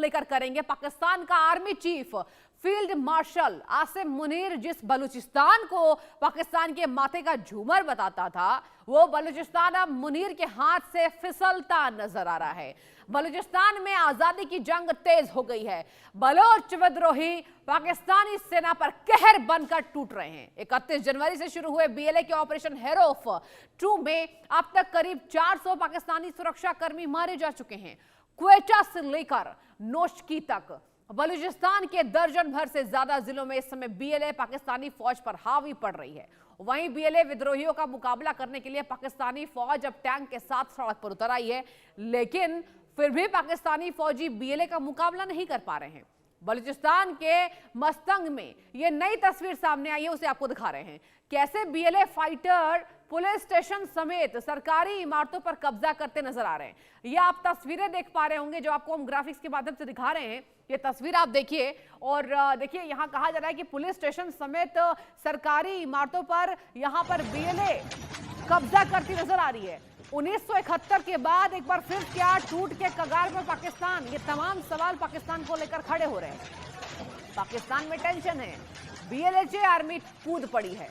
लेकर करेंगे। पाकिस्तान का army chief field marshal Asim Munir जिस बलूचिस्तान को पाकिस्तान के माथे का झूमर बताता था, वो बलूचिस्तान अब मुनीर के हाथ से फिसलता नजर आ रहा है। बलूचिस्तान में आजादी की जंग तेज हो गई है। बलोच विद्रोही पाकिस्तानी सेना पर कहर बनकर टूट रहे हैं। 31 जनवरी से शुरू हुए बीएलए के ऑपरेशन हेरोफ 2 में अब तक करीब 400 पाकिस्तानी सुरक्षा कर्मी मारे जा चुके हैं। क्वेटा से लेकर नोशकी तक बलूचिस्तान के दर्जन भर से ज्यादा जिलों में इस समय बीएलए पाकिस्तानी फौज पर हावी पड़ रही है। वहीं बीएलए विद्रोहियों का मुकाबला करने के लिए पाकिस्तानी फौज अब टैंक के साथ सड़क पर उतर आई है, लेकिन फिर भी पाकिस्तानी फौजी बीएलए का मुकाबला नहीं कर पा रहे हैं। बलूचिस्तान के मस्तंग में यह नई तस्वीर सामने आई है, उसे आपको दिखा रहे हैं। कैसे बीएलए फाइटर पुलिस स्टेशन समेत सरकारी इमारतों पर कब्जा करते नजर आ रहे हैं। ये आप तस्वीरें देख पा रहे होंगे जो आपको हम ग्राफिक्स के माध्यम से दिखा रहे हैं। ये तस्वीर आप देखिए और देखिए यहाँ कहा जा रहा है कि पुलिस स्टेशन समेत सरकारी इमारतों पर यहाँ पर बीएलए कब्जा करती नजर आ रही है। 1971 के बाद एक बार फिर क्या टूट के कगार पर पाकिस्तान, ये तमाम सवाल पाकिस्तान को लेकर खड़े हो रहे हैं। पाकिस्तान में टेंशन है, बीएलए आर्मी कूद पड़ी है,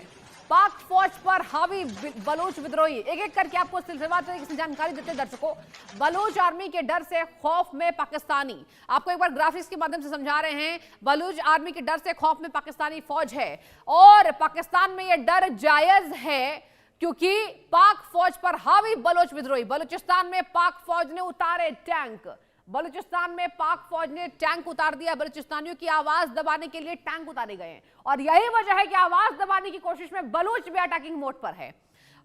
पाक फौज पर हावी बलूच विद्रोही। एक एक करके आपको सिलसिलेवार तरीके से जानकारी देते हैं दर्शकों। बलूच आर्मी के डर से खौफ में पाकिस्तानी, आपको एक बार ग्राफिक्स के माध्यम से समझा रहे हैं। बलूच आर्मी के डर से खौफ में पाकिस्तानी फौज है और पाकिस्तान में यह डर जायज है क्योंकि पाक फौज पर हावी बलोच विद्रोही। बलूचिस्तान में पाक फौज ने उतारे टैंक, बलूचिस्तान में पाक फौज ने टैंक उतार दिया। बलूचिस्तानियों की आवाज दबाने के लिए टैंक उतारे गए हैं और यही वजह है कि आवाज दबाने की कोशिश में बलूच भी अटैकिंग मोड पर है।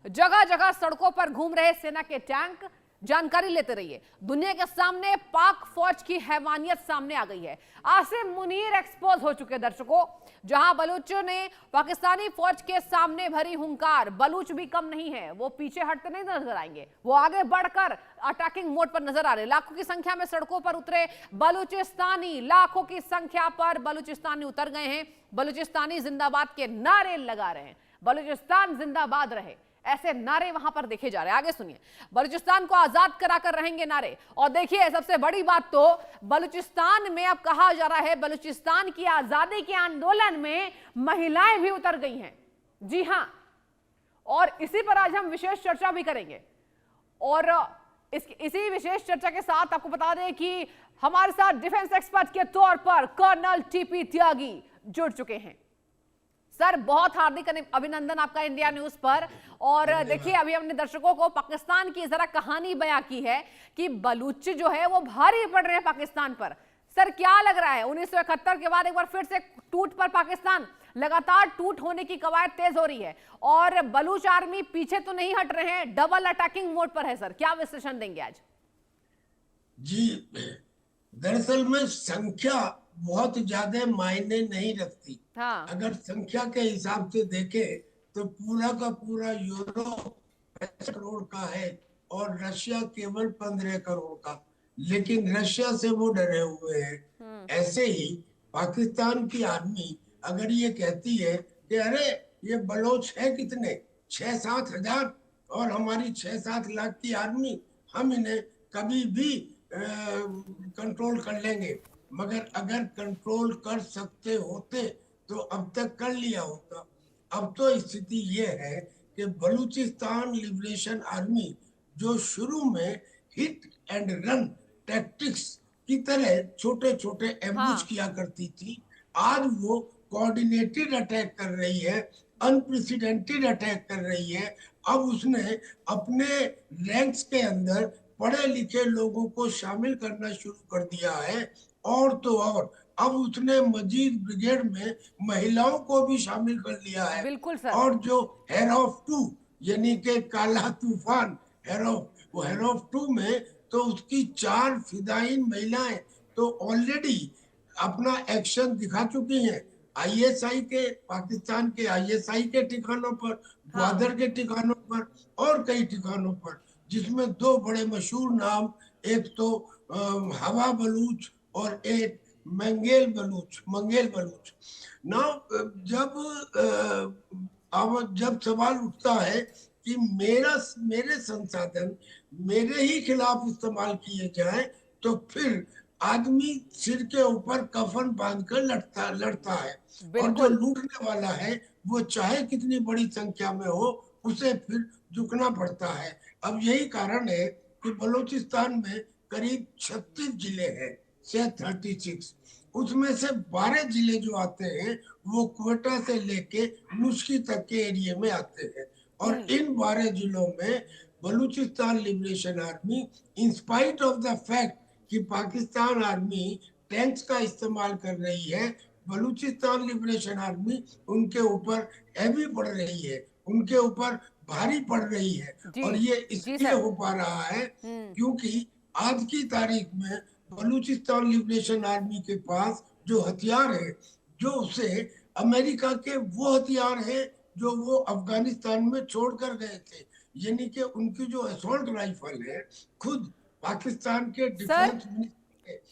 जगह जगह सड़कों पर घूम रहे सेना के टैंक। जानकारी लेते रहिए। दुनिया के सामने पाक फौज की हैवानियत सामने आ गई है। आसिम मुनीर एक्सपोज हो चुके दर्शकों। जहां बलूचों ने पाकिस्तानी फौज के सामने भरी हुंकार, बलूच भी कम नहीं है, वो पीछे हटते नहीं नजर आएंगे, वो आगे बढ़कर अटैकिंग मोड पर नजर आ रहे। लाखों की संख्या में सड़कों पर उतरे बलूचिस्तानी, लाखों की संख्या पर बलूचिस्तानी उतर गए हैं। बलूचिस्तानी जिंदाबाद के नारे लगा रहे हैं। बलूचिस्तान जिंदाबाद रहे, ऐसे नारे वहां पर देखे जा रहे हैं। आगे सुनिए। बलूचिस्तान को आजाद कराकर रहेंगे नारे। और देखिए सबसे बड़ी बात तो बलूचिस्तान में अब कहा जा रहा है बलूचिस्तान की आजादी के आंदोलन में महिलाएं भी उतर गई हैं। जी हां, और इसी पर आज हम विशेष चर्चा भी करेंगे। और इसी विशेष चर्चा के साथ आपको बता दें कि हमारे साथ डिफेंस एक्सपर्ट के तौर पर कर्नल टीपी त्यागी जुड़ चुके हैं। सर, बहुत हार्दिक अभिनंदन आपका इंडिया न्यूज पर। और देखिए अभी हमने दर्शकों को पाकिस्तान की जरा कहानी बयां की है कि बलूच जो है वो भारी पड़ रहे हैं पाकिस्तान पर। सर क्या लग रहा है 1971 के बाद एक बार फिर से टूट पर पाकिस्तान, लगातार टूट होने की कवायद तेज हो रही है और बलूच आर्मी पीछे तो नहीं हट रहे हैं, डबल अटैकिंग मोड पर है। सर क्या विश्लेषण देंगे आज? जी, दरअसल में संख्या बहुत ज्यादा मायने नहीं रखती। हाँ। अगर संख्या के हिसाब से देखें तो पूरा का पूरा यूरोप 50 करोड़ का है और रशिया केवल 15 करोड़ का, लेकिन रशिया से वो डरे हुए हैं। ऐसे ही पाकिस्तान की आर्मी अगर ये कहती है कि अरे ये बलोच है कितने, 6-7 हजार और हमारी 6-7 लाख की आर्मी, हम इन्हें कभी भी कंट्रोल कर लेंगे, मगर अगर कंट्रोल कर सकते होते तो अब तक कर लिया होता। अब तो स्थिति ये है कि बलूचिस्तान लिबरेशन आर्मी जो शुरू में हिट एंड रन टैक्टिक्स की तरह छोटे छोटे एम्बुश किया करती थी, आज वो कोऑर्डिनेटेड अटैक कर रही है, अनप्रेसिडेंटेड अटैक कर रही है। अब उसने अपने रैंक्स के अंदर पढ़े लिखे लोगों को शामिल करना शुरू कर दिया है और तो और अब उसने मजीद ब्रिगेड में महिलाओं को भी शामिल कर लिया है। बिल्कुल सर। और जो हेरोफ 2 यानी के काला तूफान हेरोफ 2 में तो उसकी 4 फिदायीन महिलाएं तो ऑलरेडी अपना एक्शन दिखा चुकी हैं। आईएसआई के, पाकिस्तान के आईएसआई के ठिकानों पर, ग्वादर के ठिकानों पर और कई ठिकानों पर, जिसमें 2 बड़े मशहूर नाम, एक तो हवा बलूच और एक मंगेल बलूच। ना जब सवाल उठता है कि मेरे संसाधन मेरे ही खिलाफ इस्तेमाल किए जाएं, तो फिर आदमी सिर के ऊपर कफन बांधकर लड़ता है, और जो बिल्कुल। लूटने वाला है वो चाहे कितनी बड़ी संख्या में हो, उसे फिर झुकना पड़ता है। अब यही कारण है कि बलूचिस्तान में करीब 36 जिले हैं, से 36, उसमें से 12 जिले जो आते हैं वो क्वेटा से लेके नुस्खी तक के एरिया में आते हैं। और इन 12 जिलों में Balochistan liberation army, in spite of the fact कि पाकिस्तान आर्मी टैंक्स का इस्तेमाल कर रही है, बलूचिस्तान लिबरेशन आर्मी उनके ऊपर हैवी पड़ रही है, उनके ऊपर भारी पड़ रही है। जी और ये जी इसलिए सर। हो पा रहा है क्योंकि आज की तारीख में बलूचिस्तान लिबरेशन आर्मी के पास जो हथियार है, जो उसे अमेरिका के वो हथियार है जो वो अफगानिस्तान में छोड़कर गए थे। यानी कि उनकी जो असॉल्ट राइफल है, खुद पाकिस्तान के सर डिफेंस मिनिस्टर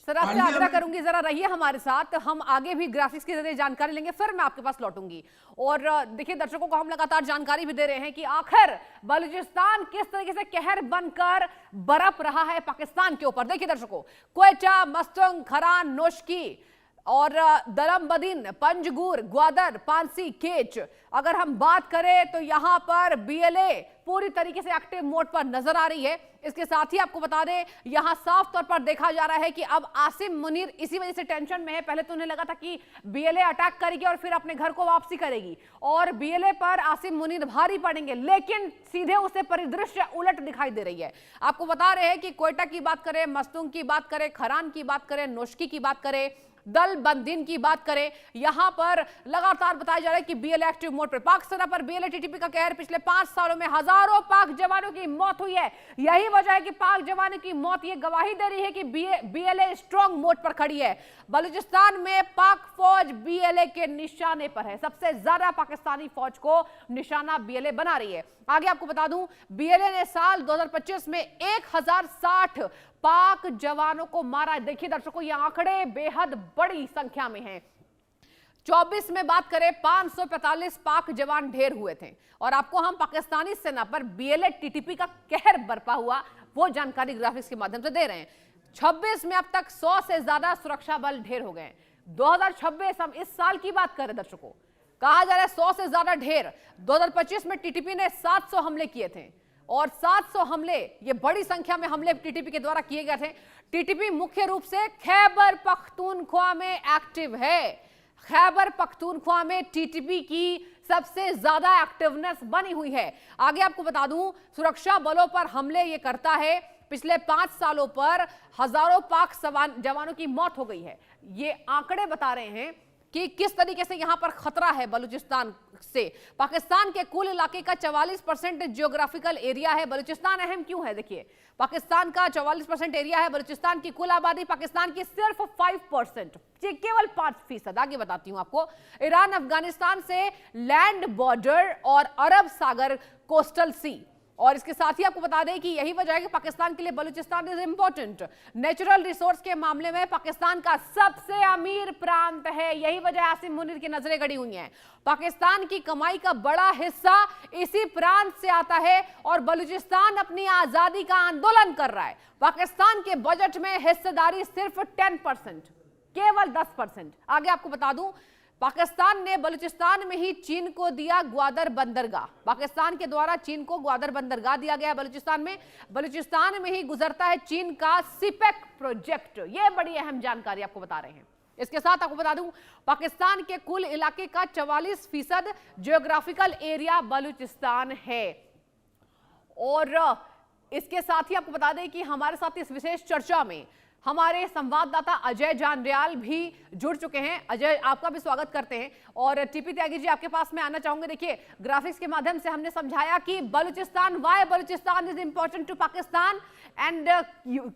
सर आपसे आग्रह पार्लियामेंट। करूंगी, जरा रहिए हमारे साथ, हम आगे भी ग्राफिक्स के जरिए जानकारी लेंगे, फिर मैं आपके पास लौटूंगी। और देखिए दर्शकों को हम लगातार जानकारी भी दे रहे हैं कि आखिर बलूचिस्तान किस तरीके से कहर बनकर बरप रहा है पाकिस्तान के ऊपर। देखिए दर्शकों, क्वेटा, मस्तंग, खरान, नोशकी और दलम बदीन, पंजगुर, ग्वादर, पांसी, केच, अगर हम बात करें तो यहां पर बीएलए पूरी तरीके से एक्टिव मोड पर नजर आ रही है। इसके साथ ही आपको बता दें, यहां साफ तौर पर देखा जा रहा है कि अब आसिम मुनीर इसी वजह से टेंशन में है। पहले तो उन्हें लगा था कि बीएलए अटैक करेगी और फिर अपने घर को वापसी करेगी और बीएलए पर आसिम मुनीर भारी पड़ेंगे, लेकिन सीधे उसे परिदृश्य उलट दिखाई दे रही है। आपको बता रहे हैं कि क्वेटा की बात करें, मस्तूंग की बात करें, खरान की बात करें, नोशकी की बात करें, दल बंदीन की बात करें, यहां पर लगातार बताया जा रहा है कि बीएलए एक्टिव मोड पर। पाक सेना पर बीएलए टीटीपी का कहर, पिछले 5 सालों में हजारों पाक जवानों की मौत हुई है। यही वजह है कि पाक जवानों की मौत ये गवाही दे रही है कि बीएलए स्ट्रांग मोड पर खड़ी है। बलूचिस्तान में पाक फौज बीएलए के निशाने पर है, सबसे ज्यादा पाकिस्तानी फौज को निशाना बीएलए बना रही है। आगे आपको बता दूं, बीएलए ने साल 2025 में 1060 पाक जवानों को मारा। देखिए दर्शकों, ये आंकड़े बेहद बड़ी संख्या में हैं। 24 में बात करें, 545 पाक जवान ढेर हुए थे। और आपको हम पाकिस्तानी सेना पर बीएलए टीटीपी का कहर बरपा हुआ वो जानकारी ग्राफिक्स के माध्यम से दे रहे हैं। 26 में अब तक 100 से ज्यादा सुरक्षा बल ढेर हो गए। 2026 हम इस साल की बात करें दर्शकों, कहा जा रहा है 100 से ज्यादा ढेर। 2025 में टीटीपी ने 700 हमले किए थे और 700 हमले, ये बड़ी संख्या में हमले टीटीपी के द्वारा किए गए थे। टीटीपी मुख्य रूप से खैबर पख्तूनख्वा में एक्टिव है। खैबर पख्तूनख्वा में टीटीपी की सबसे ज्यादा एक्टिवनेस बनी हुई है। आगे आपको बता दूं, सुरक्षा बलों पर हमले ये करता है। पिछले 5 सालों पर हजारों पाक जवानों की मौत हो गई है। ये आंकड़े बता रहे हैं कि किस तरीके से यहां पर खतरा है बलूचिस्तान से। पाकिस्तान के कुल इलाके का 44% जियोग्राफिकल एरिया है। बलूचिस्तान अहम क्यों है? देखिए, पाकिस्तान का 44% एरिया है, बलूचिस्तान की कुल आबादी पाकिस्तान की सिर्फ 5%, केवल 5%। आगे बताती हूं आपको, ईरान अफगानिस्तान से लैंड बॉर्डर और अरब सागर कोस्टल सी। और इसके साथ ही आपको बता दें कि यही वजह है कि पाकिस्तान के लिए Balochistan is important. Natural resource के मामले में पाकिस्तान का सबसे अमीर प्रांत है। यही वजह आसिम मुनीर की नजरें गड़ी हुई हैं। पाकिस्तान की कमाई का बड़ा हिस्सा इसी प्रांत से आता है और बलूचिस्तान अपनी आजादी का आंदोलन कर रहा है। पाकिस्तान के बजट में हिस्सेदारी सिर्फ 10%, केवल 10%। आगे आपको बता दूं, पाकिस्तान ने बलूचिस्तान में ही चीन को दिया ग्वादर बंदरगाह। पाकिस्तान के द्वारा चीन को ग्वादर बंदरगाह दिया गया है बलूचिस्तान में। बलूचिस्तान में ही गुजरता है चीन का सिपेक प्रोजेक्ट। यह बड़ी अहम जानकारी आपको बता रहे हैं। इसके साथ आपको बता दूं, पाकिस्तान के कुल इलाके का 44% जियोग्राफिकल एरिया बलूचिस्तान है। और इसके साथ ही आपको बता दें कि हमारे साथ इस विशेष चर्चा में हमारे संवाददाता अजय जानरियाल भी जुड़ चुके हैं। अजय, आपका भी स्वागत करते हैं। और टीपी त्यागी जी, आपके पास मैं आना चाहूंगा। देखिए, ग्राफिक्स के माध्यम से हमने समझाया कि Balochistan, why Balochistan is important to Pakistan and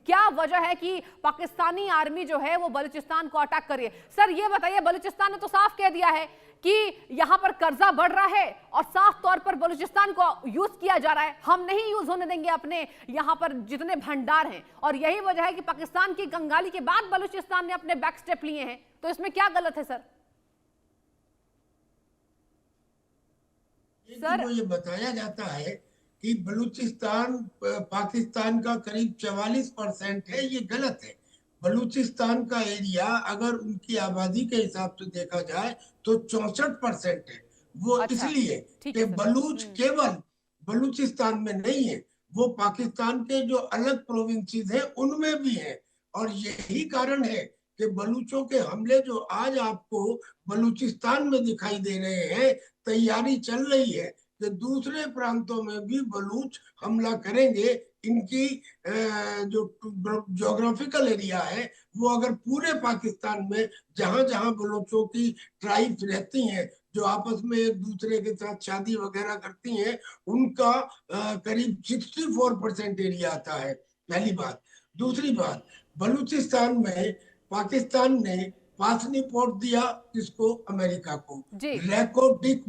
क्या वजह है कि पाकिस्तानी आर्मी जो है वो बलूचिस्तान को अटैक कर रही है। सर ये बताइए, बलूचिस्तान ने तो साफ कह दिया है कि यहां पर कर्जा बढ़ रहा है और साफ तौर पर बलूचिस्तान को यूज किया जा रहा है। हम नहीं यूज होने देंगे अपने यहां पर जितने भंडार हैं, और यही वजह है कि पाकिस्तान की कंगाली के बाद बलूचिस्तान ने अपने बैक स्टेप लिए हैं। तो इसमें क्या गलत है सर? सर, ये बताया जाता है कि बलूचिस्तान पाकिस्तान का करीब 44% है, ये गलत है। बलूचिस्तान का एरिया अगर उनकी आबादी के हिसाब से देखा जाए तो 64% है। वो अच्छा, इसलिए ठीक कि है सर। बलूच केवल बलूचिस्तान में नहीं है, वो पाकिस्तान के जो अलग प्रोविंसेस हैं उनमें भी है। और यही कारण है कि बलूचों के हमले जो आज आपको बलूचिस्तान में दिखाई दे रहे हैं, तैयारी चल रही है कि दूसरे प्रांतों में भी बलूच हमला करेंगे। इनकी जो ज्योग्राफिकल एरिया है वो अगर पूरे पाकिस्तान में जहां जहां बलूचों की ट्राइब्स रहती हैं, जो आपस में एक दूसरे के साथ शादी वगैरह करती हैं, उनका करीब 64% एरिया आता है। पहली बात। दूसरी बात, बलूचिस्तान में पाकिस्तान ने पासनी पोर्ट दिया किसको? अमेरिका को। जी। रैकोडिक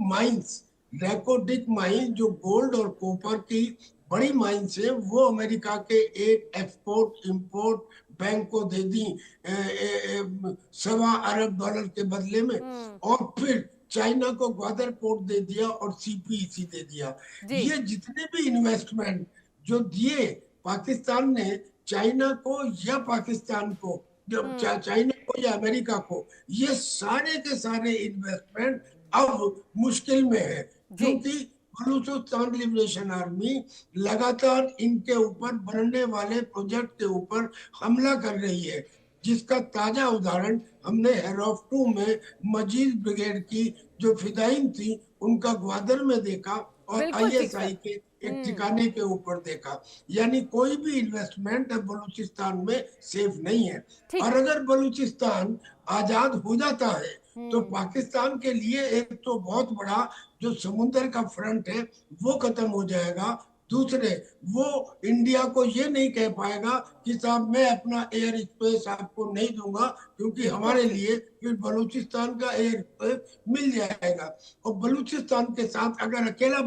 माइंस जो गोल्ड और कॉपर की बड़ी माइंस है, वो अमेरिका के एक एक्सपोर्ट इंपोर्ट बैंक को दे दी $1.25 अरब के बदले में। और फिर चाइना को ग्वादर पोर्ट दे दिया और सीपीईसी दे दिया। जी। ये जितने भी इन्वेस्टमेंट जो दिए पाकिस्तान ने चाइना को या पाकिस्तान को, चाइना को या अमेरिका को, ये सारे के सारे इन्वेस्टमेंट अब मुश्किल में है, जी। क्योंकि बलूचिस्तान लिबरेशन आर्मी लगातार इनके ऊपर बनने वाले प्रोजेक्ट के ऊपर हमला कर रही है, जिसका ताजा उदाहरण हमने हेरोफ 2 में मजीद ब्रिगेड की जो फिदाइन थी उनका ग्वादर में देखा, और बिल्कुल ठीक आईएसआई सर। के एक ठिकाने के ऊपर देखा। यानी कोई भी इन्वेस्टमेंट बलूचिस्तान में सेफ नहीं है। ठीक और है। अगर बलूचिस्तान आजाद हो जाता है तो पाकिस्तान के लिए एक तो बहुत बड़ा जो समुद्र का फ्रंट है वो खत्म हो जाएगा। दूसरे, वो इंडिया को ये नहीं कह पाएगा कि साहब मैं अपना एयर स्पेस आपको नहीं दूंगा, क्योंकि बिल्कुल हमारे ठीक। लिए फिर बलूचिस्तान का एयर स्पेस मिल जाएगा। और बलूचिस्तान के साथ अगर अकेला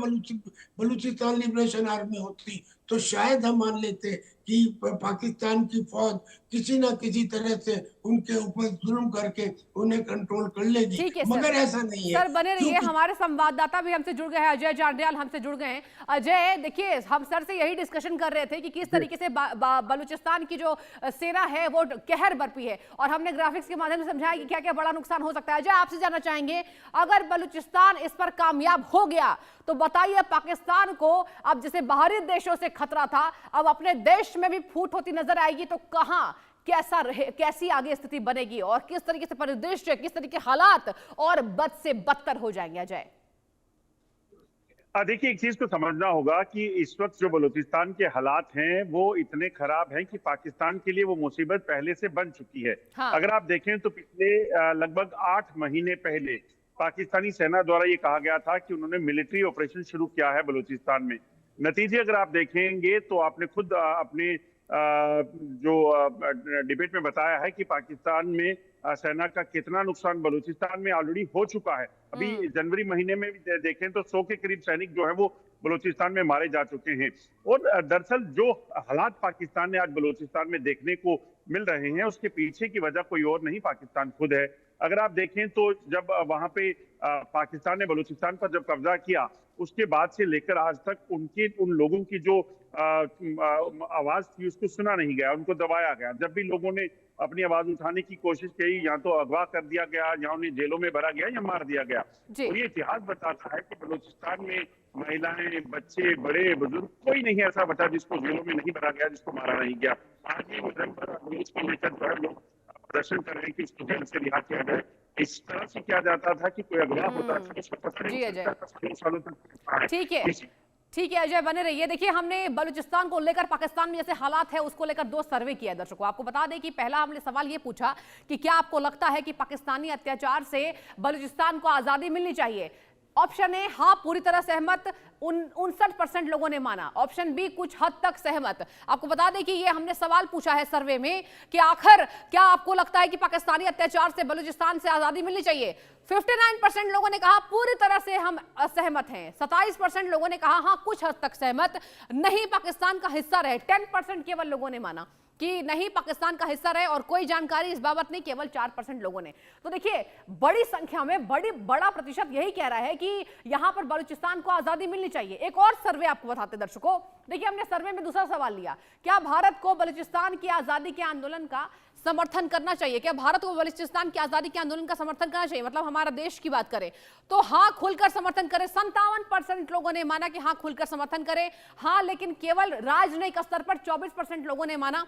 बलूचिस्तान लिबरेशन आर्मी होती तो शायद हम मान लेते कि पाकिस्तान की फौज किसी ना किसी तरह से उनके ऊपर जुल्म करके उन्हें कंट्रोल कर लेगी, ठीक है सर। मगर ऐसा नहीं है, सर बने रहिए, क्योंकि हमारे संवाददाता भी हमसे जुड़ गए हैं, अजय जांडियाल हमसे जुड़ गए हैं। अजय देखिए, हम सर से यही डिस्कशन कर रहे थे कि किस तरीके से बलूचिस्तान की जो सेना है वो कहर बरपी है, और हमने ग्राफिक्स के माध्यम से समझाया कि क्या क्या बड़ा नुकसान हो सकता है। अजय, आपसे जानना चाहेंगे, अगर बलूचिस्तान इस पर कामयाब हो गया तो बताइए पाकिस्तान को अब जैसे बाहरी देशों से खतरा था, अब अपने देश में भी फूट होती नजर आएगी, तो कहां कैसा रहे, कैसी आगे स्थिति बनेगी और किस तरीके से परिदृश्य, किस तरीके हालात और बद से बदतर हो जाएंगे? अजय देखिए, एक चीज को समझना होगा कि इस वक्त जो बलूचिस्तान के हालात हैं वो इतने खराब हैं कि पाकिस्तान के लिए वो मुसीबत पहले से बन चुकी है। हाँ। अगर आप देखें तो पिछले लगभग 8 महीने पहले पाकिस्तानी सेना द्वारा ये कहा गया था कि उन्होंने मिलिट्री ऑपरेशन शुरू किया है बलूचिस्तान में। नतीजे अगर आप देखेंगे तो आपने खुद अपने जो डिबेट में बताया है कि पाकिस्तान में सेना का कितना नुकसान बलूचिस्तान में ऑलरेडी हो चुका है। अभी जनवरी महीने में भी देखें तो 100 के करीब सैनिक जो है वो बलूचिस्तान में मारे जा चुके हैं। और दरअसल जो हालात पाकिस्तान ने आज बलूचिस्तान में देखने को मिल रहे हैं उसके पीछे की वजह कोई और नहीं, पाकिस्तान खुद है। अगर आप देखें तो जब वहां पे पाकिस्तान ने बलूचिस्तान पर जब कब्जा किया उसके बाद से लेकर आज तक उन लोगों की जो आवाज थी उसको सुना नहीं गया, उनको दबाया गया। जब भी लोगों ने अपनी आवाज उठाने की कोशिश की, या तो अगवा कर दिया गया, या उन्हें जेलों में भरा गया, या मार दिया गया। और ये इतिहास बताता है कि बलूचिस्तान में महिलाएं, बच्चे, बड़े बुजुर्ग कोई नहीं ऐसा बचा जिसको जेलों में नहीं भरा गया, जिसको मारा नहीं गया। आज ये को लेकर जो है लोग प्रदर्शन कर रहे हैं कि इसको जेल से रिहा किया जाए। इस तरह से किया जाता था कि कोई अगवा होता था, उसको पता नहीं चलता था सालों तक। ठीक है, ठीक है अजय, बने रहिए। देखिए, हमने बलूचिस्तान को लेकर, पाकिस्तान में जैसे हालात है उसको लेकर 2 सर्वे किया है दर्शकों। आपको बता दें कि पहला हमने सवाल ये पूछा कि क्या आपको लगता है कि पाकिस्तानी अत्याचार से बलूचिस्तान को आजादी मिलनी चाहिए। ऑप्शन ए हाँ पूरी तरह सहमत, 59% लोगों ने माना। ऑप्शन बी कुछ हद तक सहमत। आपको बता दें कि ये हमने सवाल पूछा है सर्वे में कि आखिर क्या आपको लगता है कि पाकिस्तानी अत्याचार से बलूचिस्तान से आजादी मिलनी चाहिए। 59% लोगों ने कहा पूरी तरह से हम असहमत हैं। 27% लोगों ने कहा हाँ कुछ हद तक सहमत, नहीं पाकिस्तान का हिस्सा रहे। 10% केवल लोगों ने माना कि नहीं पाकिस्तान का हिस्सा रहे और कोई जानकारी इस बाबत नहीं, केवल 4% लोगों ने। तो देखिए, बड़ी संख्या में बड़ा प्रतिशत यही कह रहा है कि यहां पर बलूचिस्तान को आजादी मिलनी चाहिए। एक और सर्वे आपको बताते दर्शकों, देखिए हमने सर्वे में दूसरा सवाल लिया, क्या भारत को बलूचिस्तान की आजादी के आंदोलन का समर्थन करना चाहिए? क्या भारत को बलूचिस्तान की आजादी के आंदोलन का समर्थन करना चाहिए? मतलब हमारा देश की बात करें तो हाँ खुलकर समर्थन करें। 57% लोगों ने माना कि हाँ खुलकर समर्थन करें। हाँ, लेकिन केवल राजनयिक स्तर पर 24% लोगों ने माना।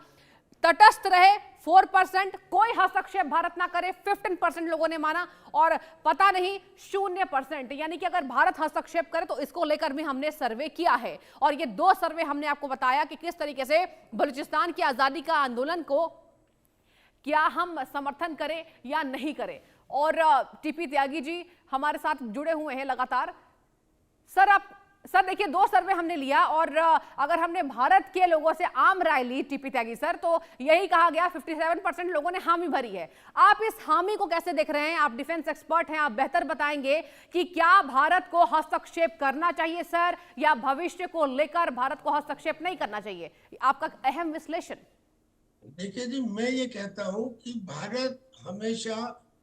तटस्थ रहे 4%, कोई हस्तक्षेप भारत ना करे 15% लोगों ने माना, और पता नहीं 0%। यानी कि अगर भारत हस्तक्षेप करे तो इसको लेकर भी हमने सर्वे किया है, और ये 2 सर्वे हमने आपको बताया कि किस तरीके से बलूचिस्तान की आजादी का आंदोलन को क्या हम समर्थन करें या नहीं करें। और टीपी त्यागी जी हमारे साथ जुड़े हुए हैं लगातार। सर देखिए, 2 सर्वे हमने लिया, और अगर हमने भारत के लोगों से आम राय ली टीपी त्यागी सर, तो यही कहा गया 57% लोगों ने हामी भरी है। आप इस हामी को कैसे देख रहे हैं? आप डिफेंस एक्सपर्ट हैं, आप बेहतर बताएंगे कि क्या भारत को हस्तक्षेप करना चाहिए सर, या भविष्य को लेकर भारत को हस्तक्षेप नहीं करना चाहिए? आपका अहम विश्लेषण। देखिए जी, मैं ये कहता हूँ कि भारत हमेशा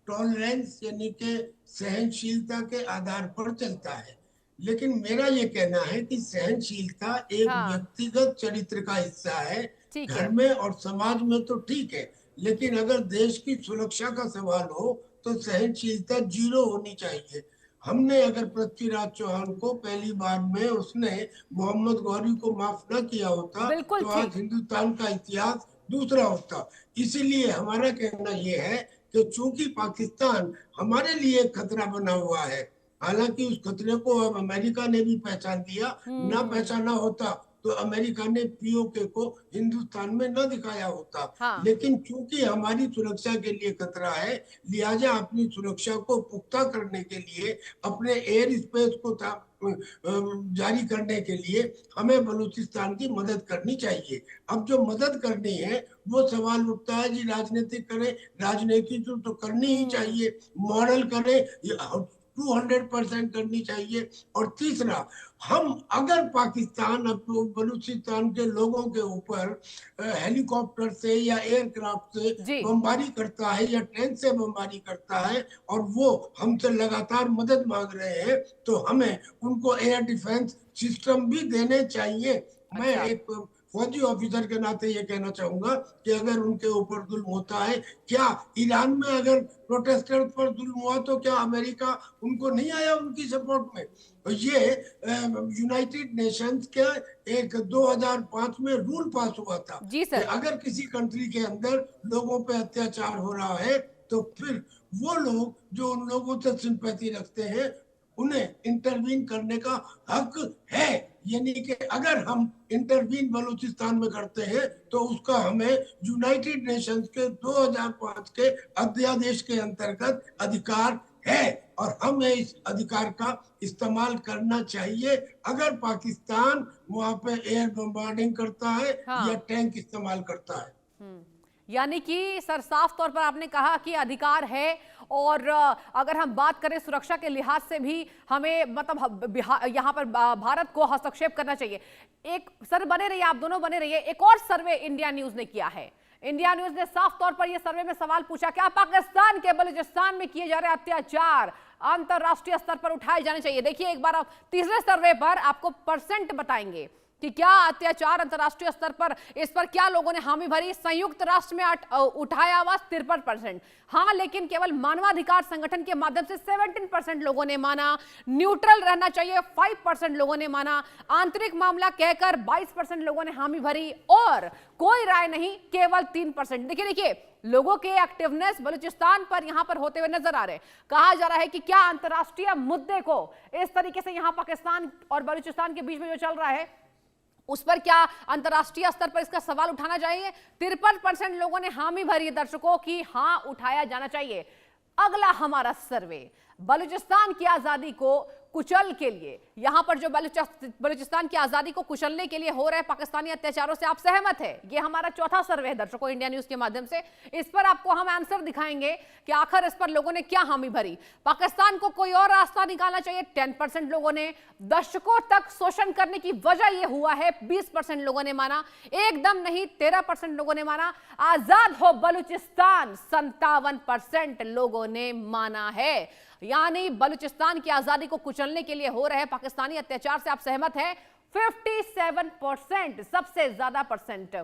टॉलरेंस यानी कि सहनशीलता के आधार पर चलता है, लेकिन मेरा ये कहना है कि सहनशीलता एक व्यक्तिगत चरित्र का हिस्सा है। घर में और समाज में तो ठीक है, लेकिन अगर देश की सुरक्षा का सवाल हो तो सहनशीलता 0 होनी चाहिए। हमने अगर पृथ्वीराज चौहान को पहली बार में उसने मोहम्मद गौरी को माफ न किया होता तो आज हिंदुस्तान का इतिहास दूसरा होता। इसीलिए हमारा कहना यह है कि चूंकि पाकिस्तान हमारे लिए खतरा बना हुआ है, हालांकि उस खतरे को अब अमेरिका ने भी पहचान लिया, ना पहचाना होता तो अमेरिका ने पीओके को हिंदुस्तान में न दिखाया होता। लेकिन चूंकि हमारी सुरक्षा के लिए खतरा है, लिहाजा अपनी सुरक्षा को पुख्ता करने के लिए, अपने एयर स्पेस को जारी करने के लिए हमें बलूचिस्तान की मदद करनी चाहिए। अब जो मदद करनी है वो सवाल उठता है जी, राजनीतिक करें, राजनीति तो करनी ही चाहिए, मॉडल करें, 200% करनी चाहिए। और तीसरा, हम अगर पाकिस्तान अब बलूचिस्तान के लोगों के ऊपर हेलीकॉप्टर से या एयरक्राफ्ट से बमबारी करता है या टैंक से बमबारी करता है और वो हमसे लगातार मदद मांग रहे हैं, तो हमें उनको एयर डिफेंस सिस्टम भी देने चाहिए। मैं एक फौजी ऑफिसर के नाते ये कहना चाहूंगा कि अगर उनके ऊपर जुल्म होता है, क्या ईरान में अगर प्रोटेस्टर पर जुल्म हुआ तो क्या अमेरिका उनको नहीं आया उनकी सपोर्ट में? ये यूनाइटेड नेशंस के एक 2005 में रूल पास हुआ था कि अगर किसी कंट्री के अंदर लोगों पे अत्याचार हो रहा है तो फिर वो लोग जो उन लोगों से सिंपैथी रखते हैं उन्हें इंटरवीन करने का हक है। यानी कि अगर हम इंटरवीन बलूचिस्तान में करते हैं तो उसका हमें यूनाइटेड नेशंस के 2005 के अध्यादेश के अंतर्गत अधिकार है, और हमें इस अधिकार का इस्तेमाल करना चाहिए। अगर पाकिस्तान वहां पे एयर बम्बार्डिंग करता है या टैंक इस्तेमाल करता है। यानी कि सर साफ तौर पर आपने कहा कि अधिकार है, और अगर हम बात करें सुरक्षा के लिहाज से भी हमें मतलब यहाँ पर भारत को हस्तक्षेप करना चाहिए। एक सर बने रहिए, आप दोनों बने रहिए। एक और सर्वे इंडिया न्यूज ने किया है। इंडिया न्यूज ने साफ तौर पर यह सर्वे में सवाल पूछा, क्या पाकिस्तान के बलूचिस्तान में किए जा रहे अत्याचार अंतरराष्ट्रीय स्तर पर उठाए जाने चाहिए? देखिए एक बार आप तीसरे सर्वे पर आपको परसेंट बताएंगे कि क्या अत्याचार अंतरराष्ट्रीय स्तर पर, इस पर क्या लोगों ने हामी भरी। संयुक्त राष्ट्र में उठाया आवाज 53%, हाँ, लेकिन केवल मानवाधिकार संगठन के माध्यम से 17% लोगों ने माना। न्यूट्रल रहना चाहिए 5% लोगों ने माना। आंतरिक मामला कहकर 22% लोगों ने हामी भरी, और कोई राय नहीं केवल 3%। देखिए लोगों के एक्टिवनेस बलूचिस्तान पर यहां पर होते हुए नजर आ रहे हैं। कहा जा रहा है कि क्या अंतरराष्ट्रीय मुद्दे को इस तरीके से यहां पाकिस्तान और बलूचिस्तान के बीच में जो चल रहा है उस पर क्या अंतरराष्ट्रीय स्तर पर इसका सवाल उठाना चाहिए? 53% लोगों ने हामी भरी है दर्शकों की हाँ उठाया जाना चाहिए। अगला हमारा सर्वे बलूचिस्तान की आजादी को कुचल के लिए, यहां पर जो बलूचिस्तान की आजादी को कुचलने के लिए हो रहे पाकिस्तानी अत्याचारों से आप सहमत है? ये हमारा चौथा सर्वे है दर्शकों इंडिया न्यूज के माध्यम से। इस पर आपको हम आंसर दिखाएंगे कि आखिर इस पर लोगों ने क्या हामी भरी। पाकिस्तान को कोई और रास्ता निकालना चाहिए 10% लोगों ने। दशकों तक शोषण करने की वजह यह हुआ है 20% लोगों ने माना। एकदम नहीं 13% लोगों ने माना। आजाद हो बलूचिस्तान 57% लोगों ने माना है। यानी बलूचिस्तान की आजादी को कुचलने के लिए हो रहे पाकिस्तानी अत्याचार से आप सहमत हैं 57%, सबसे ज्यादा परसेंट।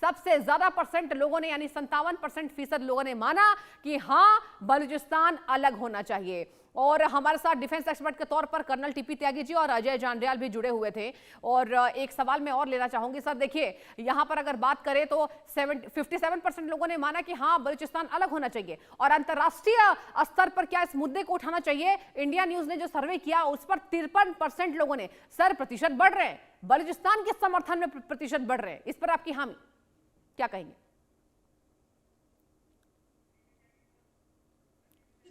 सबसे ज्यादा परसेंट लोगों ने यानी 57% लोगों ने माना कि हां बलूचिस्तान अलग होना चाहिए। और हमारे साथ डिफेंस एक्सपर्ट के तौर पर कर्नल टीपी त्यागी जी और अजय जांडियाल भी जुड़े हुए थे। और एक सवाल मैं और लेना चाहूंगी सर, देखिए यहां पर अगर बात करें तो 57% लोगों ने माना कि हां बलूचिस्तान अलग होना चाहिए, और अंतर्राष्ट्रीय स्तर पर क्या इस मुद्दे को उठाना चाहिए? इंडिया न्यूज ने जो सर्वे किया उस पर 53% लोगों ने, सर प्रतिशत बढ़ रहे हैं, बलूचिस्तान के समर्थन में प्रतिशत बढ़ रहे हैं, इस पर आपकी हामी क्या कहेंगे?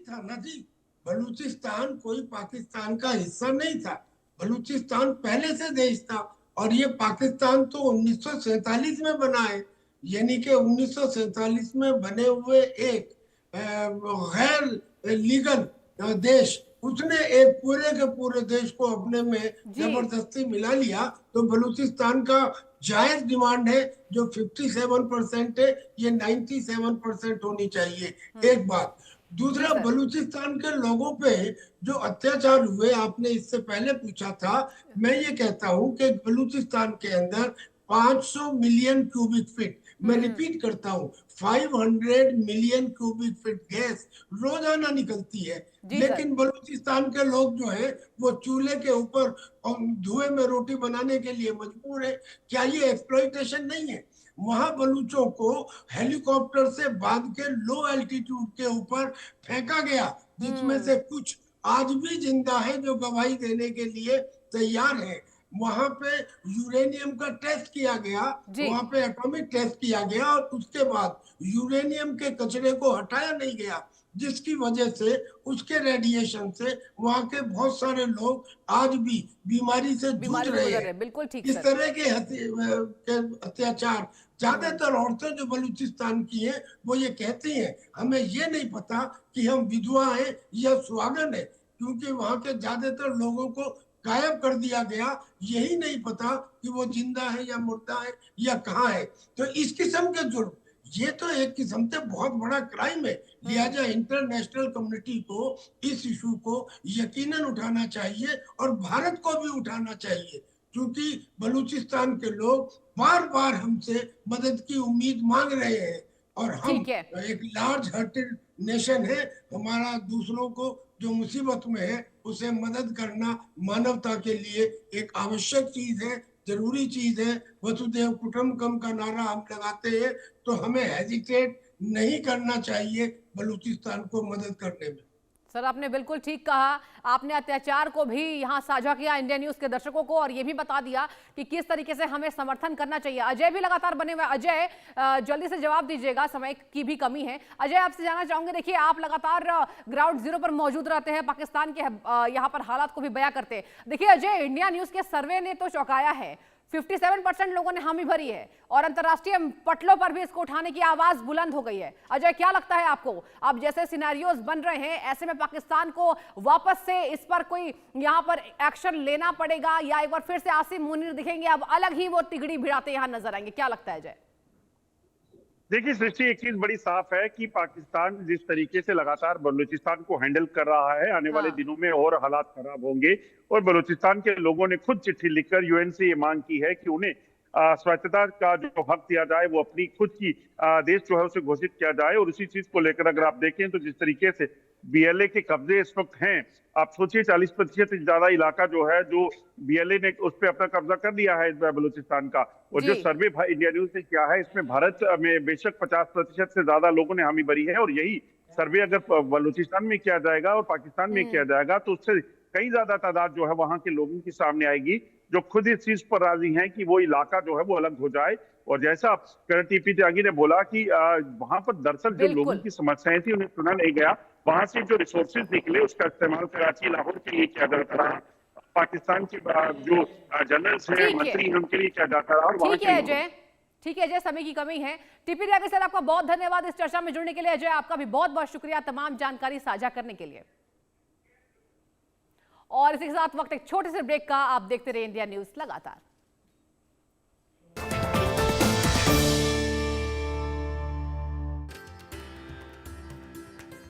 था ना जी, बलूचिस्तान कोई पाकिस्तान का हिस्सा नहीं था। बलूचिस्तान पहले से देश था, और ये पाकिस्तान तो 1947 में बना है। यानी कि 1947 में बने हुए एक गैर लीगल देश, उसने एक पूरे के पूरे देश को अपने में जबरदस्ती मिला लिया। तो बलूचिस्तान का जायज डिमांड है जो 57% है, ये 97% होनी चाहिए। एक बात। दूसरा, बलूचिस्तान के लोगों पे जो अत्याचार हुए, आपने इससे पहले पूछा था, मैं ये कहता हूं कि बलूचिस्तान के अंदर 500 मिलियन क्यूबिक फीट, मैं रिपीट करता हूं, 500 मिलियन क्यूबिक फीट गैस रोजाना निकलती है। लेकिन बलूचिस्तान के लोग जो है वो चूल्हे के ऊपर धुएं में रोटी बनाने के लिए मजबूर है। क्या ये एक्सप्लॉइटेशन नहीं है? वहां बलूचों को हेलीकॉप्टर से बांध के लो एल्टीट्यूड के ऊपर फेंका गया, जिसमें से कुछ आज भी जिंदा है जो गवाही देने के लिए तैयार है। वहां पे यूरेनियम का टेस्ट किया गया, वहां पे एटॉमिक टेस्ट किया गया, और उसके बाद यूरेनियम के कचरे को हटाया नहीं गया, जिसकी वजह से उसके रेडिएशन से वहां के बहुत सारे लोग आज भी बीमारी से जूझ रहे हैं। बिल्कुल ठीक। इस तरह के अत्याचार ज्यादातर औरतें जो बलूचिस्तान की हैं वो ये कहती हैं, हमें ये नहीं पता कि हम विधवा हैं या सुहागन है, क्योंकि वहां के ज्यादातर लोगों को गायब कर दिया गया, यही नहीं पता कि वो जिंदा है या मुर्दा है या कहाँ है। तो इस किस्म के जुर्म, ये तो एक किस्म से बहुत बड़ा क्राइम है। लिहाजा इंटरनेशनल कम्युनिटी को इस इशू को यकीनन उठाना चाहिए, और भारत को भी उठाना चाहिए, क्योंकि बलूचिस्तान के लोग बार बार हमसे मदद की उम्मीद मांग रहे हैं, और हम एक लार्ज हार्टेड नेशन है। हमारा दूसरों को जो मुसीबत में है उसे मदद करना मानवता के लिए एक आवश्यक चीज है, जरूरी चीज है। वसुधैव कुटुंबकम का नारा हम लगाते हैं, तो हमें हेजिटेट नहीं करना चाहिए बलूचिस्तान को मदद करने में। सर आपने बिल्कुल ठीक कहा, आपने अत्याचार को भी यहाँ साझा किया इंडिया न्यूज के दर्शकों को, और ये भी बता दिया कि किस तरीके से हमें समर्थन करना चाहिए। अजय भी लगातार बने हुए। अजय जल्दी से जवाब दीजिएगा, समय की भी कमी है। अजय आपसे जानना चाहूंगे, देखिए आप लगातार ग्राउंड जीरो पर मौजूद रहते हैं, पाकिस्तान के यहाँ पर हालात को भी बयां करते हैं। देखिए अजय, इंडिया न्यूज के सर्वे ने तो चौंकाया है, 57% लोगों ने हामी भरी है, और अंतर्राष्ट्रीय पटलों पर भी इसको उठाने की आवाज बुलंद हो गई है। अजय क्या लगता है आपको, अब जैसे सिनेरियोज बन रहे हैं, ऐसे में पाकिस्तान को वापस से इस पर कोई यहाँ पर एक्शन लेना पड़ेगा, या एक बार फिर से आसिम मुनीर दिखेंगे, अब अलग ही वो तिगड़ी भिड़ाते यहाँ नजर आएंगे? क्या लगता है अजय? देखिए सृष्टि, एक चीज बड़ी साफ है कि पाकिस्तान जिस तरीके से लगातार बलूचिस्तान को हैंडल कर रहा है, आने वाले दिनों में और हालात खराब होंगे। और बलूचिस्तान के लोगों ने खुद चिट्ठी लिखकर यूएन से ये मांग की है कि उन्हें स्वायत्तता का जो हक दिया जाए, वो अपनी खुद की देश जो है उसे घोषित किया जाए। और उसी चीज को लेकर अगर आप देखें तो जिस तरीके से बीएलए के कब्जे इस वक्त हैं, आप सोचिए 40% से ज्यादा इलाका जो है, जो बीएलए ने उस पर अपना कब्जा कर लिया है बलूचिस्तान का। और जो सर्वे इंडिया न्यूज ने किया है, इसमें भारत में बेशक 50% से ज्यादा लोगों ने हामी भरी है, और यही सर्वे अगर बलूचिस्तान में किया जाएगा और पाकिस्तान में किया जाएगा तो उससे कई ज्यादा तादाद जो है वहां के लोगों की सामने आएगी, जो खुद इस चीज पर राजी हैं कि वो इलाका जो है वो अलग हो जाए। और जैसा कर्नल टीपी त्यागी ने बोला कि वहां पर दरअसल जो लोगों की समस्याएं थी उन्हें सुना नहीं गया, वहां से जो रिसोर्सेज निकले उसका इस्तेमाल कराची लाहौर के लिए किया जाता रहा, पाकिस्तान के जो जनरल्स हैं, मंत्री हैं, उनके लिए किया जाता रहा। और ठीक है अजय, समय की कमी है। टीपी त्यागी सर आपका बहुत धन्यवाद इस चर्चा में जुड़ने के लिए। अजय आपका भी बहुत बहुत शुक्रिया तमाम जानकारी साझा करने के लिए। और इसी के साथ वक्त एक छोटे से ब्रेक का, आप देखते रहिए इंडिया न्यूज लगातार।